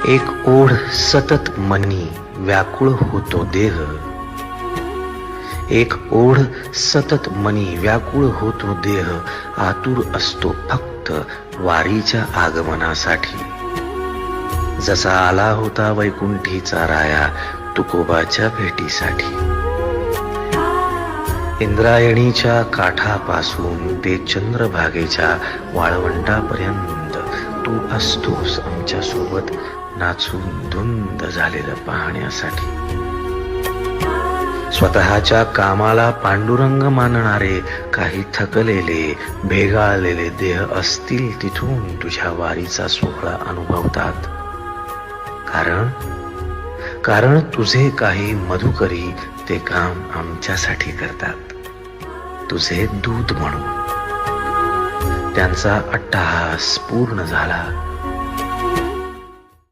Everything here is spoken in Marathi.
एक ओढ सतत मनी व्याकुळ होतो देह, एक ओढ सतत मनी व्याकुळ होतो देह, आतुर असतो फक्त वारीच्या आगमनासाठी. जसा आला होता वैकुंठीचा राया तुकोबाच्या भेटीसाठी. इंद्रायणीच्या काठापासून ते चंद्रभागेच्या वाळवंटापर्यंत तू असतोस आमच्या सोबत, नाचून धुंद झालेलं पाहण्यासाठी. स्वतःच्या कामाला पांडुरंग मानणारे काही थकलेले भेगाळलेले देह असतील तिथून तुझ्या वारीचा सोहळा अनुभवतात. कारण तुझे काही मधुकरी ते काम आमच्यासाठी करतात, तुझे दूत म्हणून. त्यांचा अट्टहास पूर्ण झाला.